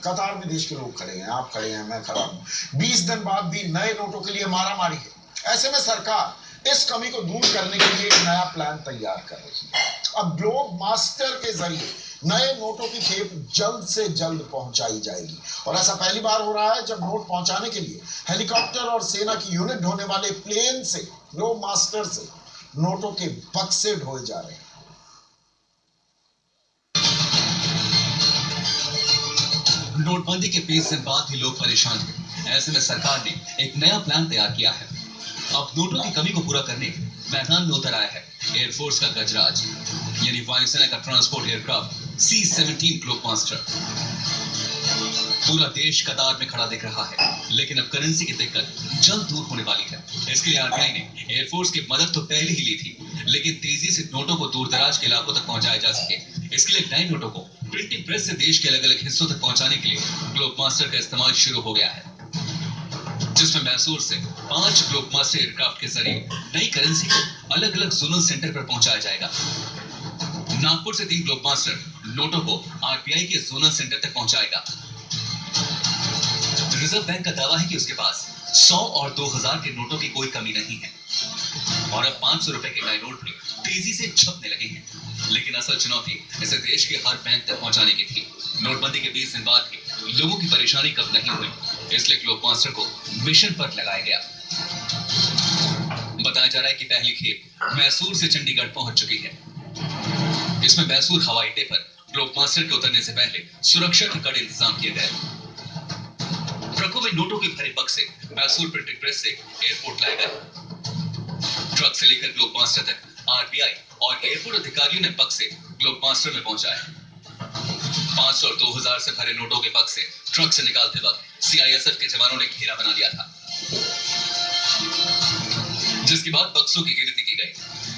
कतार में देश के लोग खड़े हैं, आप खड़े हैं, मैं खड़ा हूं। 20 दिन बाद भी नए नोटों के लिए मारामारी है। ऐसे में सरकार इस कमी को दूर करने के लिए एक नया प्लान तैयार कर रही है। अब ग्लोब मास्टर के जरिए नए नोटों की खेप जल्द से जल्द पहुंचाई जाएगी और ऐसा पहली बार हो रहा है जब नोट पहुंचाने के लिए हेलीकॉप्टर और सेना की यूनिट ढोने वाले प्लेन से ग्लोब मास्टर से नोटों के बक्से ढोए जा रहे हैं। नोटबंदी के 20 दिन बाद भी लोग परेशान हैं। ऐसे में सरकार ने एक नया प्लान तैयार किया है। अब नोटों की कमी को पूरा करने मैदान में उतर आया है एयरफोर्स का गजराज, यानी वायुसेना का transport aircraft C-17 globe master. पूरा देश कतार में खड़ा दिख रहा है, लेकिन अब करेंसी की दिक्कत जल्द दूर होने वाली है। इसके लिए आरबीआई ने एयरफोर्स की मदद तो पहले ही ली थी, लेकिन तेजी से नोटों को दूर दराज के इलाकों तक पहुंचाया जा सके, इसके लिए नए नोटों को प्रिंटिंग प्रेस से देश के अलग अलग हिस्सों तक पहुंचाने के लिए ग्लोब मास्टर का इस्तेमाल शुरू हो गया है, जिसमें मैसूर से 5 ग्लोब मास्टर एयरक्राफ्ट के जरिए नई करेंसी को अलग अलग जोनल सेंटर पर पहुंचाया जाएगा। नागपुर से 3 ग्लोब मास्टर नोटों को आरबीआई के जोनल सेंटर तक पहुंचाएगा। रिजर्व बैंक का दावा है कि उसके पास 100 और 2000 के नोटों की कोई कमी नहीं है और अब 500 रुपए के नए नोट भी तेजी से छपने लगे हैं। लेकिन असल चुनौती इसे देश के हर बैंक तक पहुंचाने की थी। नोटबंदी के 20 दिन बाद भी लोगों की परेशानी कम नहीं हुई, इसलिए ग्लोब मास्टर को मिशन पर लगाया गया। बताया जा रहा है कि पहली खेप मैसूर से चंडीगढ़ पहुंच चुकी है। इसमें मैसूर हवाई अड्डे पर ग्लोब मास्टर के उतरने से पहले सुरक्षा के कड़े इंतजाम किए गए। ट्रकों में नोटों के भरे बक्से मैसूर प्रिंटिंग प्रेस से एयरपोर्ट लाए गए। ट्रक से लेकर ग्लोब मास्टर तक आरबीआई और एयरपोर्ट अधिकारियों ने बक्से ग्लोब मास्टर में पहुंचाए। 500 और 2000 से भरे नोटों के बक्से ट्रक से निकालते वक्त सीआईएसएफ के जवानों ने घेरा बना लिया था, जिसके बाद बक्सों की गिनती की गई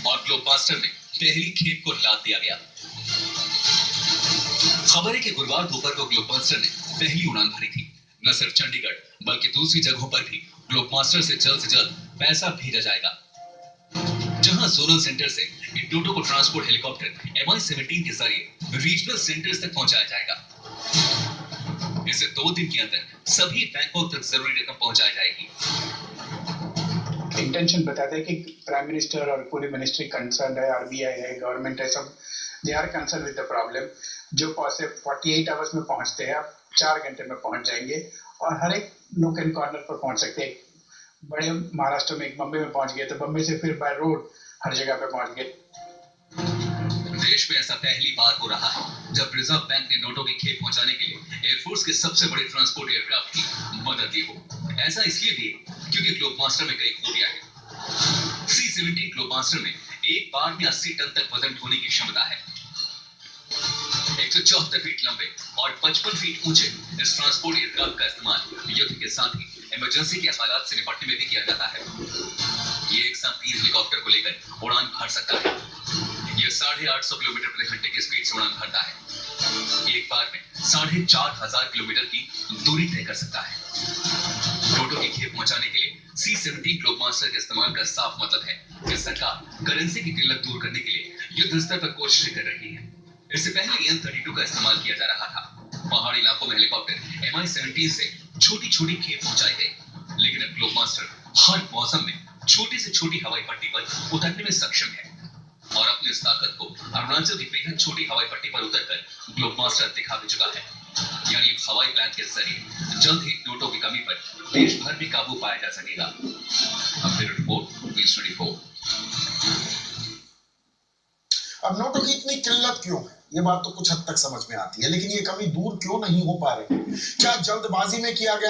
और ग्लोब मास्टर में पहली खेप को लाद दिया गया। खबर है कि गुरुवार दोपहर को ग्लोब मास्टर ने पहली उड़ान भरी थी। न सिर्फ चंडीगढ़ बल्कि दूसरी जगहों पर भी ग्लोब मास्टर से जल्द पैसा भेजा जाएगा, जहां जोनल सेंटर से इन नोटों को ट्रांसपोर्ट हेलीकॉप्टर MI-17 के जरिए रीजनल सेंटर्स तक पहुंचाया जाएगा। इसे 2 दिन के अंदर सभी बैंकों तक जरूरी रकम पहुंचाई जाएगी। इंटेंशन बताते हैं कि प्राइम मिनिस्टर और पूरी मिनिस्ट्री कंसर्न है, आरबीआई है, गवर्नमेंट है, सब they are concern with the problem. जो 48 आवर्स में पहुंचते हैं, आप 4 घंटे में पहुंच जाएंगे और हर एक नूक एंड कॉर्नर पर पहुंच सकते हैं। बड़े महाराष्ट्र में, बम्बई में पहुंच गए तो बम्बई से फिर बाय रोड हर जगह पे पहुंच गए। देश में ऐसा पहली बार हो रहा है जब रिजर्व बैंक ने नोटों की खेप पहुंचाने के लिए एयरफोर्स के सबसे बड़े ट्रांसपोर्ट एयरक्राफ्ट की मदद ली हो। ऐसा इसलिए भी क्योंकि ग्लोब मास्टर में कई खूबियां हैं। C-17 ग्लोब मास्टर में एक बार में 80 टन तक वजन ढोने की क्षमता है। 174 फीट लंबे और 55 फीट ऊंचे इस ट्रांसपोर्ट एयरक्राफ्ट का इस्तेमाल युद्ध के साथ ही इमरजेंसी के हालात से निपटने में भी किया जाता है। ये एक साथ 3 हेलीकॉप्टर को लेकर उड़ान भर सकता है। यह 850 किलोमीटर प्रति घंटे की स्पीड से उड़ान भरता है। एक बार में 4500 किलोमीटर की दूरी तय कर सकता है। नोटों की खेप पहुंचाने के लिए C-17 ग्लोब मास्टर के इस्तेमाल का साफ मतलब है कि सरकार करेंसी की किल्लत दूर करने के लिए युद्ध स्तर पर कोशिशें कर रही है। इससे पहले M-32 का इस्तेमाल किया जा रहा था। पहाड़ी इलाकों में हेलीकॉप्टर MI-17 से छोटी छोटी खेप पहुंचाई गई, लेकिन अब ग्लोब मास्टर हर मौसम में छोटी से छोटी हवाई पट्टी पर उतरने में सक्षम है और अपनी इस ताकत को अरुणाचल की बेहद छोटी हवाई पट्टी पर उतरकर ग्लोब मास्टर दिखा भी चुका है। यानी एक हवाई प्लान के जरिए जल्द ही नोटों की कमी पर देश भर में काबू पाया जा सकेगा। अब फिर रिपोर्ट News 24। अब नोटों की इतनी किल्लत क्यों है, ये बात तो कुछ हद तक समझ में आती है, लेकिन ये कमी दूर क्यों नहीं हो पा रही? क्या जल्दबाजी में किया गया